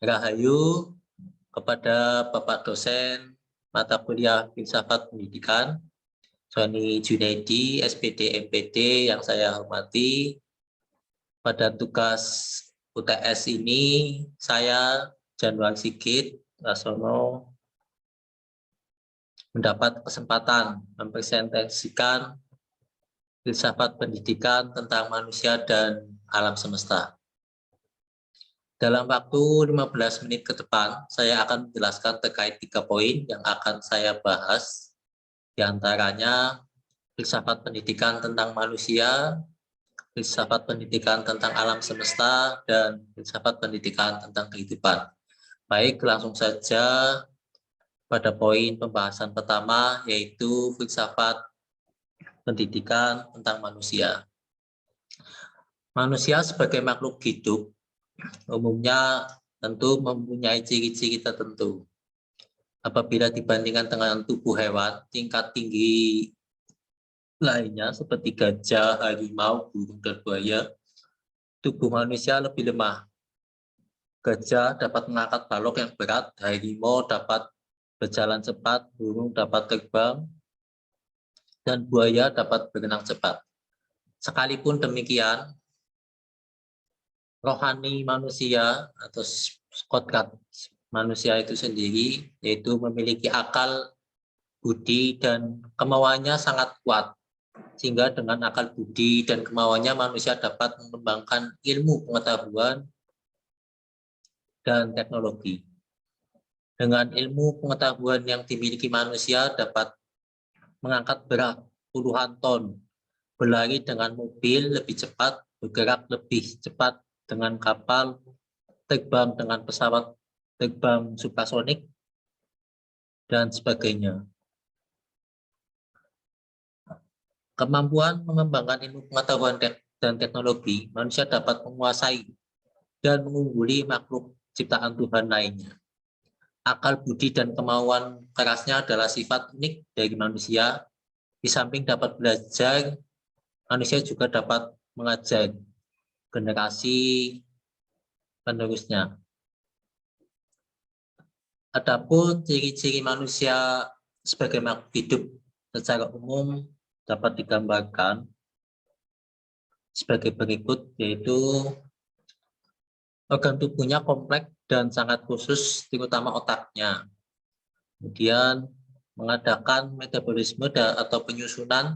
Rahayu kepada Bapak dosen mata kuliah Filsafat Pendidikan, Joni Junaidi, SPD MPD yang saya hormati. Pada tugas UTS ini, saya, Januar Sigit Rasono, mendapat kesempatan mempresentasikan filsafat pendidikan tentang manusia dan alam semesta. Dalam waktu 15 menit ke depan, saya akan menjelaskan terkait 3 poin yang akan saya bahas, di antaranya filsafat pendidikan tentang manusia, filsafat pendidikan tentang alam semesta, dan filsafat pendidikan tentang kehidupan. Baik, langsung saja pada poin pembahasan pertama, yaitu filsafat pendidikan tentang manusia. Manusia sebagai makhluk hidup umumnya tentu mempunyai ciri-ciri tertentu. Apabila dibandingkan dengan tubuh hewan, tingkat tinggi lainnya seperti gajah, harimau, burung, dan buaya, tubuh manusia lebih lemah. Gajah dapat mengangkat balok yang berat, harimau dapat berjalan cepat, burung dapat terbang, dan buaya dapat berenang cepat. Sekalipun demikian, rohani manusia atau kodrat manusia itu sendiri, yaitu memiliki akal, budi, dan kemauannya sangat kuat. Sehingga dengan akal budi dan kemauannya manusia dapat mengembangkan ilmu pengetahuan dan teknologi. Dengan ilmu pengetahuan yang dimiliki manusia dapat mengangkat berat puluhan ton, berlari dengan mobil lebih cepat, bergerak lebih cepat dengan kapal, terbang dengan pesawat terbang supersonik, dan sebagainya. Kemampuan mengembangkan ilmu pengetahuan dan teknologi, manusia dapat menguasai dan mengungguli makhluk ciptaan Tuhan lainnya. Akal budi dan kemauan kerasnya adalah sifat unik dari manusia. Di samping dapat belajar, manusia juga dapat mengajar generasi penerusnya. Adapun ciri-ciri manusia sebagai makhluk hidup secara umum dapat digambarkan sebagai berikut, yaitu organ tubuhnya kompleks dan sangat khusus, terutama otaknya. Kemudian mengadakan metabolisme atau penyusunan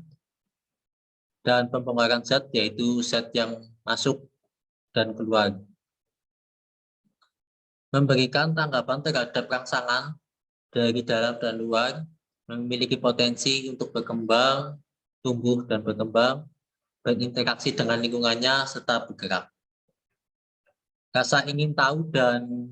dan pembongkaran zat, yaitu zat yang masuk dan keluar. Memberikan tanggapan terhadap rangsangan dari dalam dan luar, memiliki potensi untuk berkembang, tumbuh dan berkembang, berinteraksi dengan lingkungannya, serta bergerak. Rasa ingin tahu dan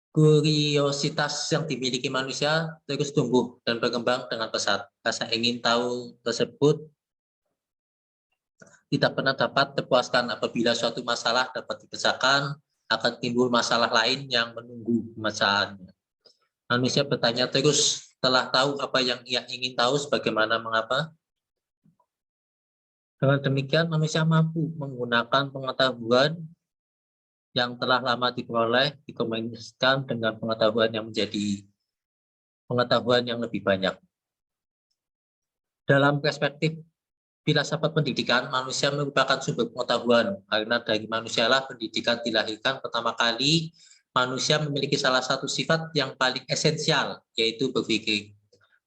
kuriositas yang dimiliki manusia terus tumbuh dan berkembang dengan pesat. Rasa ingin tahu tersebut tidak pernah dapat terpuaskan. Apabila suatu masalah dapat dipecahkan, akan timbul masalah lain yang menunggu pemecahannya. Manusia bertanya terus, setelah tahu apa yang ia ingin tahu, sebagaimana mengapa. Dengan demikian, manusia mampu menggunakan pengetahuan yang telah lama diperoleh, dikombinasikan dengan pengetahuan yang menjadi pengetahuan yang lebih banyak. Dalam perspektif filsafat pendidikan, manusia merupakan sumber pengetahuan, karena dari manusialah pendidikan dilahirkan. Pertama kali, manusia memiliki salah satu sifat yang paling esensial, yaitu berpikir.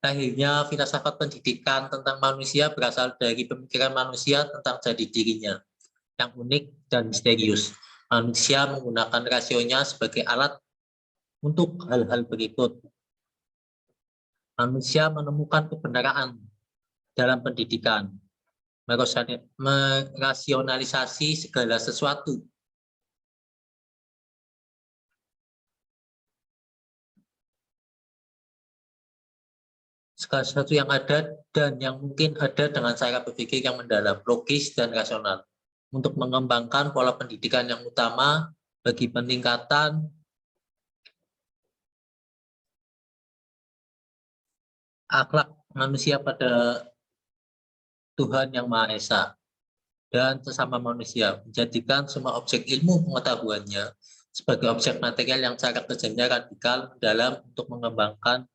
Lahirnya filsafat pendidikan tentang manusia berasal dari pemikiran manusia tentang jati dirinya, yang unik dan misterius. Manusia menggunakan rasionya sebagai alat untuk hal-hal berikut. Manusia menemukan kebenaran dalam pendidikan, merasionalisasi segala sesuatu. Segala sesuatu yang ada dan yang mungkin ada dengan cara berpikir yang mendalam, logis, dan rasional. Untuk mengembangkan pola pendidikan yang utama bagi peningkatan akhlak manusia pada Tuhan Yang Maha Esa. dan sesama manusia, menjadikan semua objek ilmu pengetahuannya sebagai objek material yang cara kerjanya radikal dalam untuk mengembangkan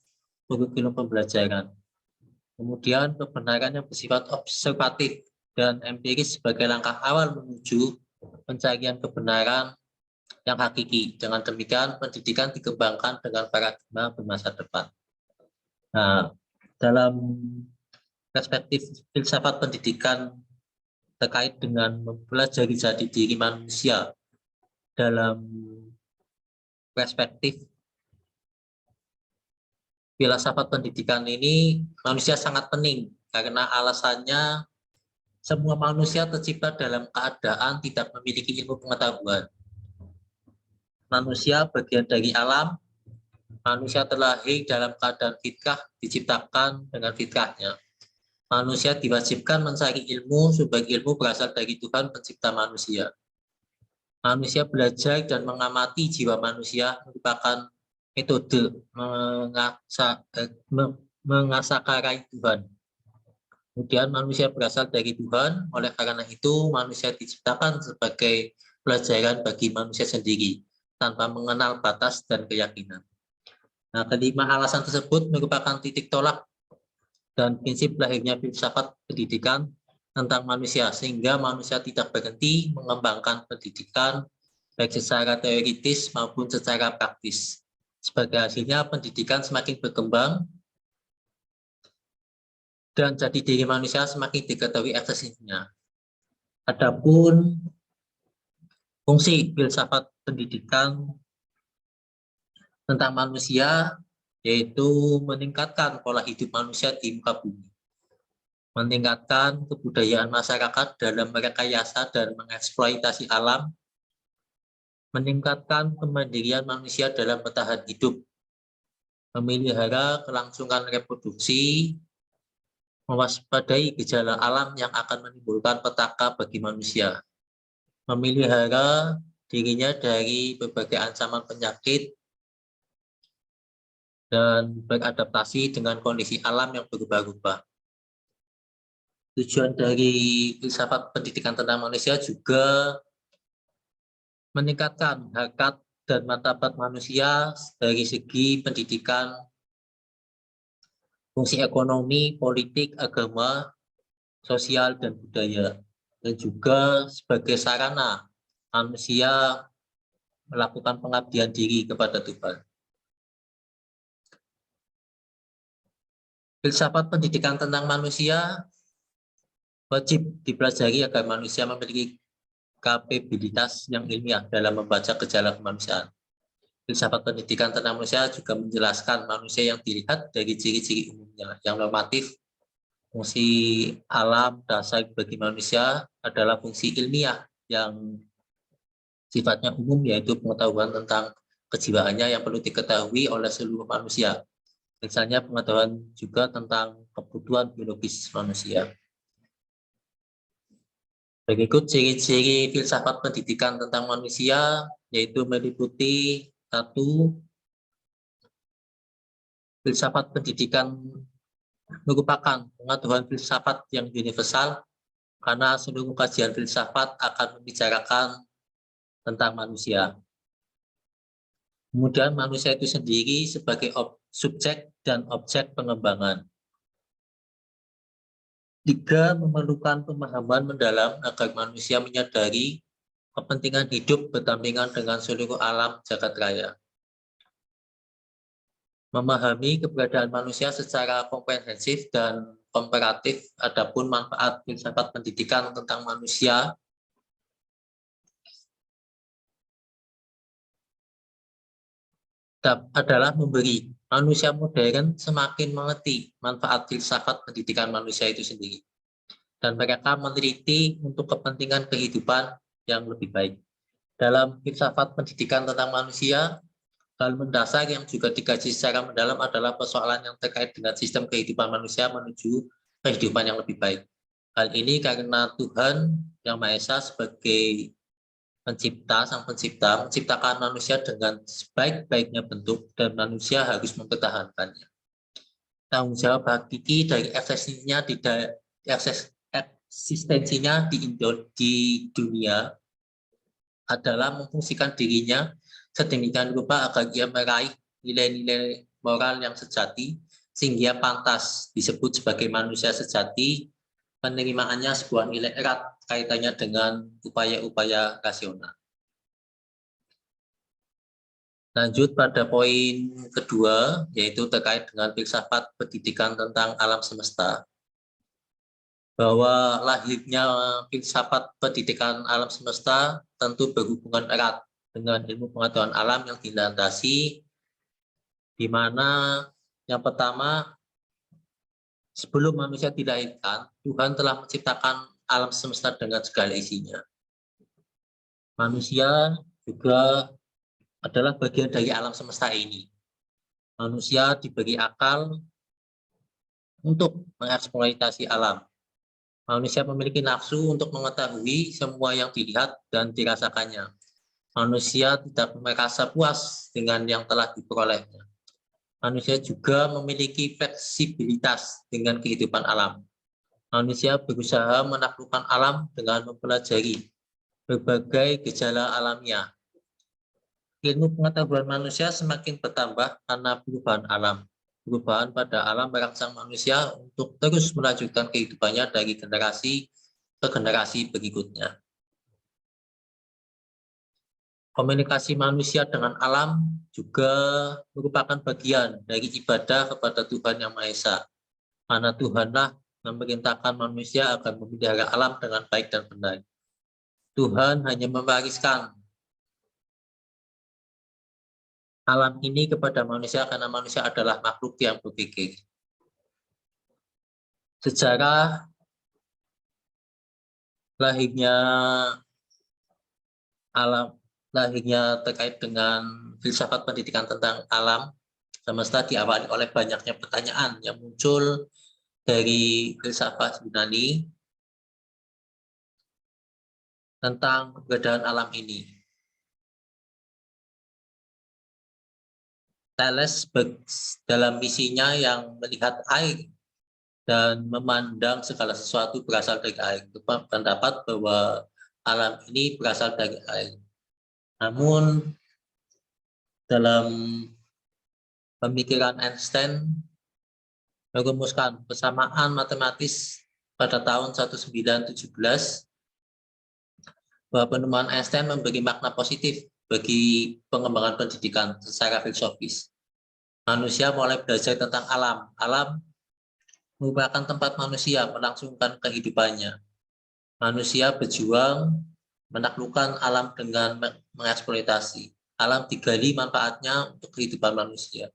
kurikulum pembelajaran. Kemudian kebenaran yang bersifat observatif dan empiris sebagai langkah awal menuju pencarian kebenaran yang hakiki. Dengan demikian, pendidikan dikembangkan dengan paradigma bermasa depan. Nah, dalam perspektif filsafat pendidikan terkait dengan mempelajari jati diri manusia dalam perspektif filsafat pendidikan ini, manusia sangat penting karena alasannya semua manusia tercipta dalam keadaan tidak memiliki ilmu pengetahuan. Manusia bagian dari alam, manusia terlahir dalam keadaan fitrah, diciptakan dengan fitrahnya. Manusia diwajibkan mencari ilmu sebagai ilmu berasal dari Tuhan pencipta manusia. Manusia belajar dan mengamati jiwa manusia merupakan metode mengasakarai Tuhan. Kemudian manusia berasal dari Tuhan, oleh karena itu manusia diciptakan sebagai pelajaran bagi manusia sendiri, tanpa mengenal batas dan keyakinan. Nah, kelima alasan tersebut merupakan titik tolak dan prinsip lahirnya filsafat pendidikan tentang manusia, sehingga manusia tidak berhenti mengembangkan pendidikan baik secara teoritis maupun secara praktis. Sebagai hasilnya, pendidikan semakin berkembang dan jati diri manusia semakin diketahui eksistensinya. Adapun fungsi filsafat pendidikan tentang manusia yaitu meningkatkan pola hidup manusia di muka bumi, meningkatkan kebudayaan masyarakat dalam merekayasa dan mengeksploitasi alam, meningkatkan kemandirian manusia dalam bertahan hidup, memelihara kelangsungan reproduksi, mewaspadai gejala alam yang akan menimbulkan petaka bagi manusia, memelihara dirinya dari berbagai ancaman penyakit, dan beradaptasi dengan kondisi alam yang berubah-ubah. Tujuan dari filsafat pendidikan tentang manusia juga meningkatkan harkat dan martabat manusia dari segi pendidikan, fungsi ekonomi, politik, agama, sosial, dan budaya. Dan juga sebagai sarana manusia melakukan pengabdian diri kepada Tuhan. Filsafat pendidikan tentang manusia wajib dipelajari agar manusia memiliki kapabilitas yang ilmiah dalam membaca gejala kemanusiaan. Filsafat pendidikan tentang manusia juga menjelaskan manusia yang dilihat dari ciri-ciri umumnya yang normatif. Fungsi alam dasar bagi manusia adalah fungsi ilmiah yang sifatnya umum, yaitu pengetahuan tentang kejiwaannya yang perlu diketahui oleh seluruh manusia. Misalnya pengetahuan juga tentang kebutuhan biologis manusia. Berikut ciri-ciri filsafat pendidikan tentang manusia, yaitu meliputi 1. Filsafat pendidikan merupakan pengetahuan filsafat yang universal karena seluruh kajian filsafat akan membicarakan tentang manusia. Kemudian manusia itu sendiri sebagai subjek dan objek pengembangan. 3. Memerlukan pemahaman mendalam agar manusia menyadari kepentingan hidup berdampingan dengan seluruh alam jagat raya. Memahami keberadaan manusia secara komprehensif dan komparatif, adapun manfaat filsafat pendidikan tentang manusia adalah memberi manusia modern semakin mengerti manfaat filsafat pendidikan manusia itu sendiri. Dan mereka meneliti untuk kepentingan kehidupan yang lebih baik. Dalam filsafat pendidikan tentang manusia, hal mendasar yang juga dikaji secara mendalam adalah persoalan yang terkait dengan sistem kehidupan manusia menuju kehidupan yang lebih baik. Hal ini karena Tuhan Yang Maha Esa sebagai Sang Pencipta, menciptakan manusia dengan sebaik-baiknya bentuk dan manusia harus mempertahankannya. Tanggung jawab hakiki dari eksistensinya di dunia adalah memfungsikan dirinya sedemikian rupa agar ia meraih nilai-nilai moral yang sejati, sehingga pantas disebut sebagai manusia sejati. Penerimaannya sebuah nilai erat kaitannya dengan upaya-upaya rasional. Lanjut pada poin kedua, yaitu terkait dengan filsafat pendidikan tentang alam semesta. Bahwa lahirnya filsafat pendidikan alam semesta tentu berhubungan erat dengan ilmu pengetahuan alam yang dilandasi, di mana yang pertama, sebelum manusia dilahirkan, Tuhan telah menciptakan alam semesta dengan segala isinya. Manusia juga adalah bagian dari alam semesta ini. Manusia diberi akal untuk mengeksploitasi alam. Manusia memiliki nafsu untuk mengetahui semua yang dilihat dan dirasakannya. Manusia tidak merasa puas dengan yang telah diperolehnya. Manusia juga memiliki fleksibilitas dengan kehidupan alam. Manusia berusaha menaklukkan alam dengan mempelajari berbagai gejala alamiah. Ilmu pengetahuan manusia semakin bertambah karena perubahan alam. Perubahan pada alam merangsang manusia untuk terus melanjutkan kehidupannya dari generasi ke generasi berikutnya. Komunikasi manusia dengan alam juga merupakan bagian dari ibadah kepada Tuhan Yang Maha Esa. Karena Tuhanlah memerintahkan manusia agar memelihara alam dengan baik dan benar. Tuhan hanya mewariskan alam ini kepada manusia karena manusia adalah makhluk yang berpikir. Sejarah lahirnya alam, lahirnya terkait dengan filsafat pendidikan tentang alam semesta diawali oleh banyaknya pertanyaan yang muncul dari filsafat Yunani tentang keberadaan alam ini. Thales dalam misinya yang melihat air dan memandang segala sesuatu berasal dari air, berpendapat bahwa alam ini berasal dari air. Namun dalam pemikiran Einstein merumuskan persamaan matematis pada tahun 1917, bahwa penemuan Einstein memberi makna positif bagi pengembangan pendidikan secara filosofis. Manusia mulai belajar tentang alam. Alam merupakan tempat manusia melangsungkan kehidupannya. Manusia berjuang menaklukkan alam dengan mengeksploitasi. Alam digali manfaatnya untuk kehidupan manusia.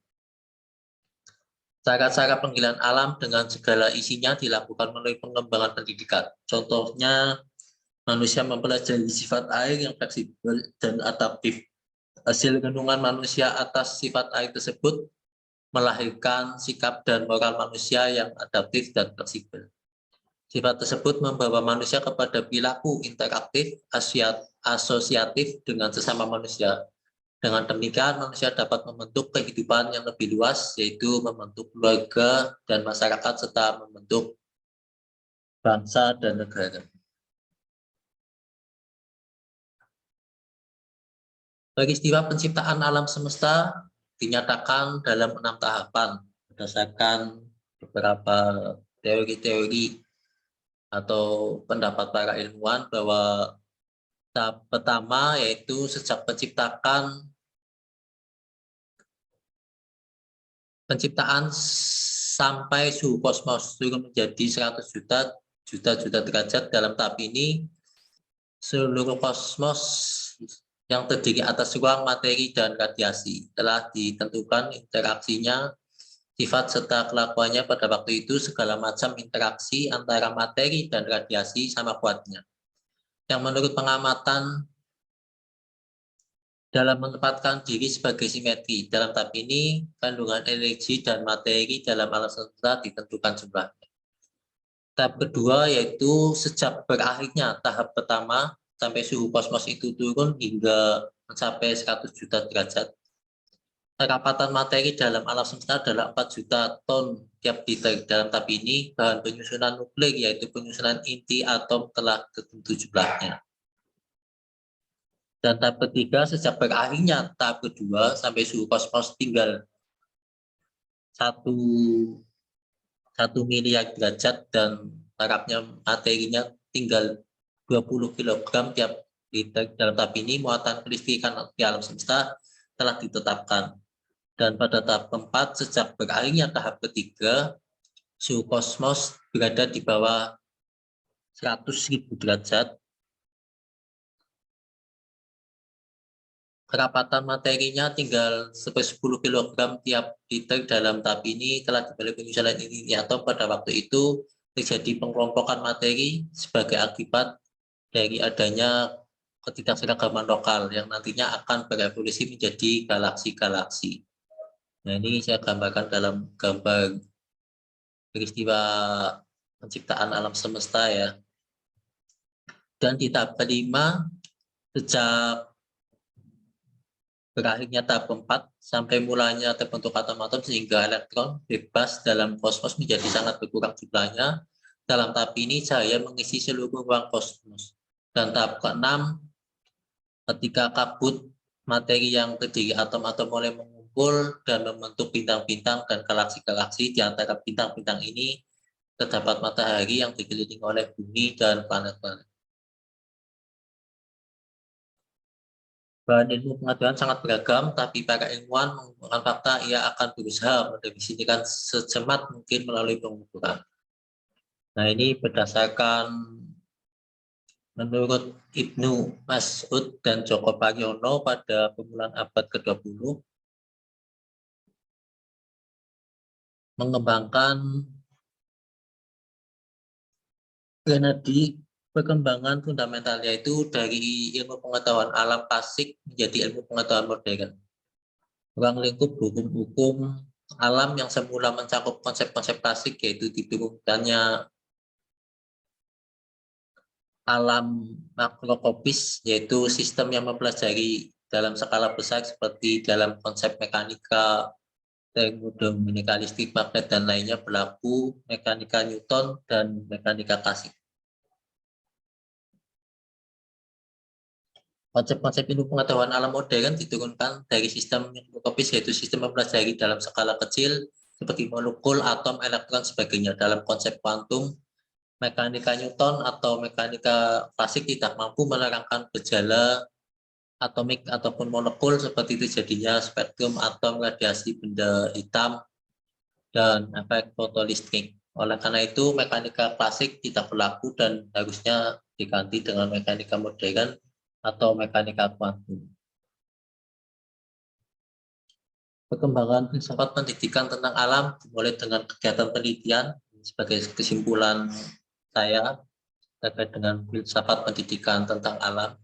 Cara-cara penggilaan alam dengan segala isinya dilakukan melalui pengembangan pendidikan. Contohnya, manusia mempelajari sifat air yang fleksibel dan adaptif. Hasil renungan manusia atas sifat air tersebut melahirkan sikap dan moral manusia yang adaptif dan fleksibel. Sifat tersebut membawa manusia kepada perilaku interaktif, asosiatif dengan sesama manusia. Dengan demikian, manusia dapat membentuk kehidupan yang lebih luas, yaitu membentuk keluarga dan masyarakat, serta membentuk bangsa dan negara. Peristiwa penciptaan alam semesta dinyatakan dalam 6 tahapan berdasarkan beberapa teori-teori atau pendapat para ilmuwan, bahwa tahap pertama yaitu sejak penciptaan sampai suhu kosmos turun menjadi 100 juta derajat. Dalam tahap ini seluruh kosmos yang terdiri atas ruang, materi, dan radiasi telah ditentukan interaksinya, sifat serta kelakuannya. Pada waktu itu segala macam interaksi antara materi dan radiasi sama kuatnya, yang menurut pengamatan dalam menempatkan diri sebagai simetri. Dalam tahap ini kandungan energi dan materi dalam alam semesta ditentukan jumlahnya. Tahap kedua yaitu sejak berakhirnya tahap pertama sampai suhu kosmos itu turun hingga mencapai 100 juta derajat. Kerapatan materi dalam alam semesta adalah 4 juta ton tiap liter. Dalam tab ini, bahan penyusunan nuklir yaitu penyusunan inti atom telah tertentu jumlahnya. Dan tahap ketiga, sejak berakhirnya tahap kedua sampai suhu kosmos tinggal 1 miliar derajat dan tarafnya materinya tinggal 20 kg tiap liter. Dalam tahap ini, muatan kelistrikan di alam semesta telah ditetapkan. Dan pada tahap keempat, sejak berakhirnya tahap ketiga, suhu kosmos berada di bawah 100.000 derajat. Kerapatan materinya tinggal 10 kg tiap liter. Dalam tahap ini telah dibalik penyusunan inti atom. Pada waktu itu terjadi pengelompokan materi sebagai akibat dari adanya ketidakseragaman lokal yang nantinya akan berevolusi menjadi galaksi-galaksi. Nah, ini saya gambarkan dalam gambar peristiwa penciptaan alam semesta ya. Dan di tahap kelima, sejak berakhirnya tahap keempat sampai mulanya terbentuk atom-atom sehingga elektron bebas dalam kosmos menjadi sangat berkurang jumlahnya. Dalam tahap ini cahaya mengisi seluruh ruang kosmos. Dan tahap keenam, ketika kabut materi yang terdiri atom-atom mulai mengumpul dan membentuk bintang-bintang dan galaksi-galaksi. Di antara bintang-bintang ini terdapat matahari yang dikelilingi oleh bumi dan planet-planet. Bahan ilmu pengetahuan sangat beragam, tapi para ilmuwan menggunakan fakta ia akan berusaha mendefinisikan secemat mungkin melalui pengukuran. Nah, ini berdasarkan menurut Ibnu Mas'ud dan Joko Pariono pada permulaan abad ke-20, mengembangkan Granadi perkembangan fundamental yaitu dari ilmu pengetahuan alam klasik menjadi ilmu pengetahuan modern. Ruang lingkup hukum-hukum alam yang semula mencakup konsep-konsep klasik yaitu diturunkannya alam makroskopis yaitu sistem yang mempelajari dalam skala besar seperti dalam konsep mekanika, termodinamika listrik, magnet dan lainnya berlaku mekanika Newton dan mekanika klasik. Konsep-konsep ilmu pengetahuan alam modern diturunkan dari sistem mikroskopis yaitu sistem mempelajari dalam skala kecil seperti molekul, atom, elektron, sebagainya. Dalam konsep kuantum, mekanika Newton atau mekanika klasik tidak mampu menerangkan gejala atomik ataupun molekul seperti terjadinya spektrum atom, radiasi benda hitam, dan efek fotolistrik. Oleh karena itu, mekanika klasik tidak berlaku dan harusnya diganti dengan mekanika modern atau mekanika kuantum. Perkembangan filsafat pendidikan tentang alam dimulai dengan kegiatan penelitian. Sebagai kesimpulan saya terkait dengan filsafat pendidikan tentang alam,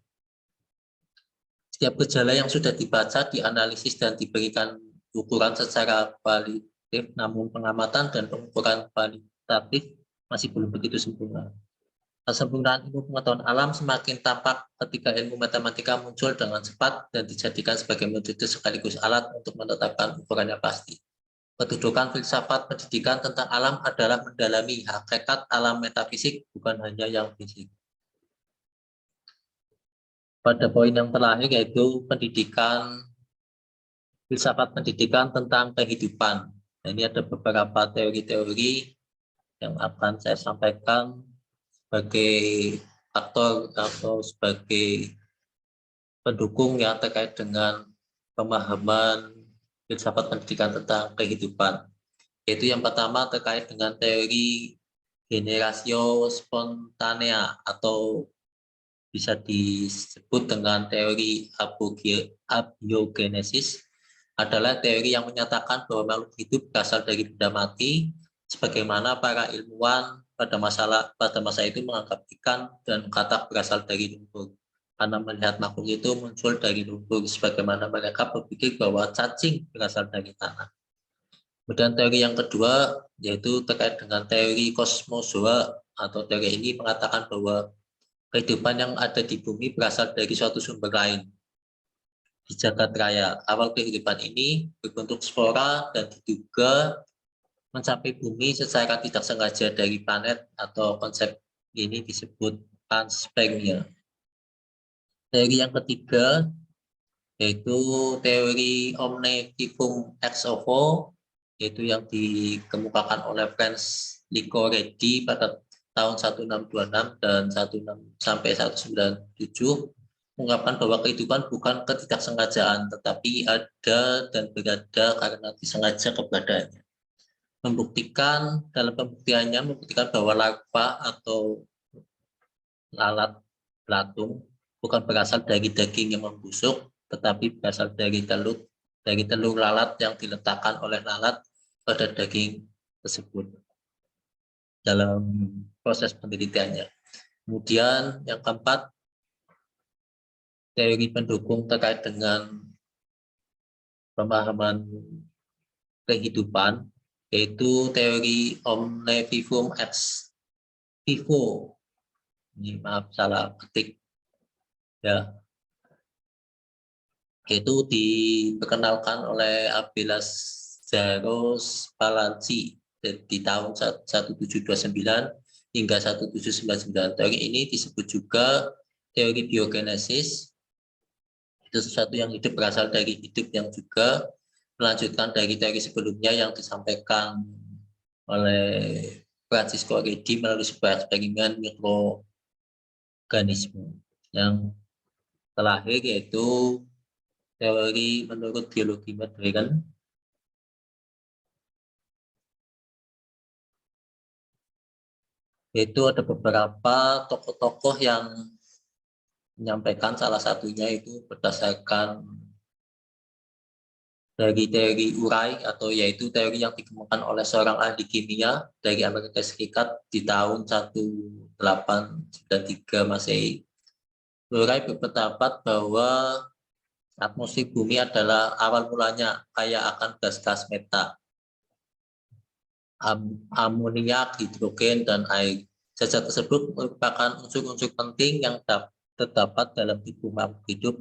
setiap gejala yang sudah dibaca, dianalisis dan diberikan ukuran secara kualitatif, namun pengamatan dan pengukuran kualitatif masih belum begitu sempurna. Kesempurnaan ilmu pengetahuan alam semakin tampak ketika ilmu matematika muncul dengan cepat dan dijadikan sebagai metode sekaligus alat untuk menetapkan ukuran yang pasti. Kedudukan filsafat pendidikan tentang alam adalah mendalami hakikat alam metafisik, bukan hanya yang fisik. Pada poin yang terakhir yaitu pendidikan, filsafat pendidikan tentang kehidupan. Nah, ini ada beberapa teori-teori yang akan saya sampaikan sebagai aktor atau sebagai pendukung yang terkait dengan pemahaman filsafat pendidikan tentang kehidupan. Yaitu yang pertama terkait dengan teori generatio spontanea atau bisa disebut dengan teori abiogenesis, adalah teori yang menyatakan bahwa makhluk hidup berasal dari benda mati, sebagaimana para ilmuwan pada masa itu menganggap ikan dan katak berasal dari lumpur. Karena melihat makhluk itu muncul dari lumpur, sebagaimana mereka berpikir bahwa cacing berasal dari tanah. Kemudian teori yang kedua yaitu terkait dengan teori kosmozoa, atau teori ini mengatakan bahwa kehidupan yang ada di bumi berasal dari suatu sumber lain. di jagat raya. Awal kehidupan ini berbentuk spora dan diduga mencapai bumi secara tidak sengaja dari planet, atau konsep ini disebut panspermia. Teori yang ketiga yaitu teori omnivorum ex ovo, yaitu yang dikemukakan oleh Franz Licoredi pada tahun 1626 dan 16 sampai 197, mengungkapkan bahwa kehidupan bukan ketidaksengajaan, tetapi ada dan berada karena disengaja keberadaannya. Membuktikan bahwa larva atau lalat belatung bukan berasal dari daging yang membusuk, tetapi berasal dari telur lalat yang diletakkan oleh lalat pada daging tersebut dalam proses penelitiannya. Kemudian yang keempat, teori pendukung terkait dengan pemahaman kehidupan, yaitu teori omnivorum ex vivo. Ini maaf salah ketik ya. Itu diperkenalkan oleh Abelas Zaros Palanci di tahun 1729 hingga 1799. Teori ini disebut juga teori biogenesis. Itu sesuatu yang hidup berasal dari hidup yang juga melanjutkan dari teori sebelumnya yang disampaikan oleh Francisco Redi melalui sebuah eksperimen mikroorganisme. Yang terakhir yaitu teori menurut biologi modern, yaitu ada beberapa tokoh-tokoh yang menyampaikan, salah satunya itu berdasarkan dari teori urai, atau yaitu teori yang dikemukakan oleh seorang ahli kimia dari Amerika Serikat di tahun 1893 Masehi. Urai berpendapat bahwa atmosfer bumi adalah awal mulanya kaya akan gas-gas meta, amoniak, hidrogen, dan air. Zat tersebut merupakan unsur-unsur penting yang terdapat dalam tubuh makhluk hidup,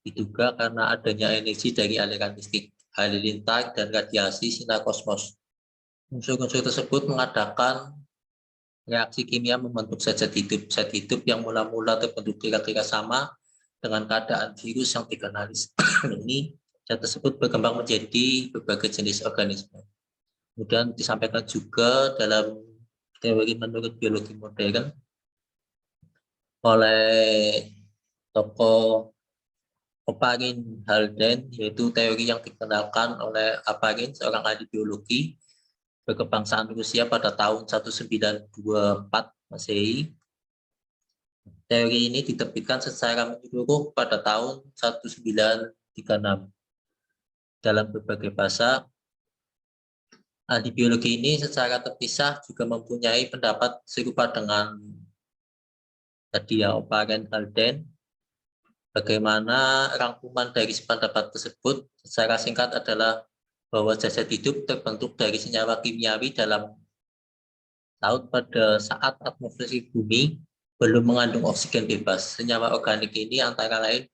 diduga karena adanya energi dari aliran listrik, halilintar, dan radiasi sinar kosmos. Unsur-unsur tersebut mengadakan reaksi kimia membentuk zat hidup. Zat hidup yang mula-mula terbentuk kira-kira sama dengan keadaan virus yang dikenali ini, zat tersebut berkembang menjadi berbagai jenis organisme. Kemudian disampaikan juga dalam teori menurut biologi modern oleh tokoh Oparin Haldane, yaitu teori yang dikenalkan oleh Oparin, seorang ahli biologi berkebangsaan Rusia pada tahun 1924 Masehi. Teori ini diterbitkan secara menyeluruh pada tahun 1936 dalam berbagai bahasa. Ahli biologi ini secara terpisah juga mempunyai pendapat serupa dengan tadi ya, Oparin Haldane. Bagaimana rangkuman dari pendapat tersebut secara singkat adalah bahwa zat hidup terbentuk dari senyawa kimiawi dalam laut pada saat atmosfer bumi belum mengandung oksigen bebas. Senyawa organik ini antara lain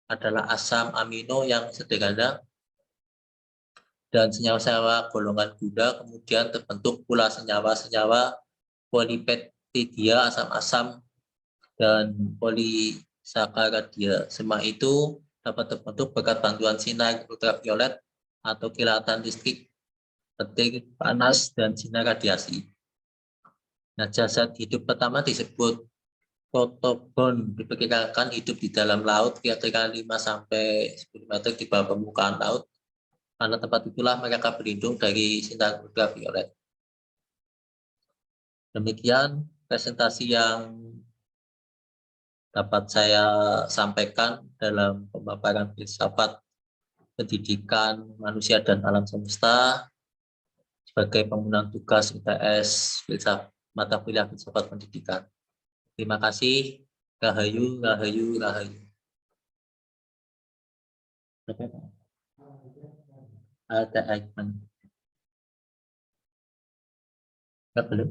adalah asam amino yang sederhana dan senyawa-senyawa golongan gula. Kemudian terbentuk pula senyawa-senyawa polipeptidia, asam-asam, dan polisakaradia. Semua itu dapat terbentuk berkat bantuan sinar ultraviolet atau kilatan listrik, petir panas, dan sinar radiasi. Nah, jasad hidup pertama disebut protobon, diperkirakan hidup di dalam laut kira-kira 5-10 meter di bawah permukaan laut. Karena tempat itulah mereka berlindung dari sinar ultraviolet. Demikian presentasi yang dapat saya sampaikan dalam pemaparan filsafat pendidikan manusia dan alam semesta sebagai pembunuhan tugas UTS mata kuliah filsafat pendidikan. Terima kasih. Rahayu, rahayu, rahayu. Ada icon. Belum.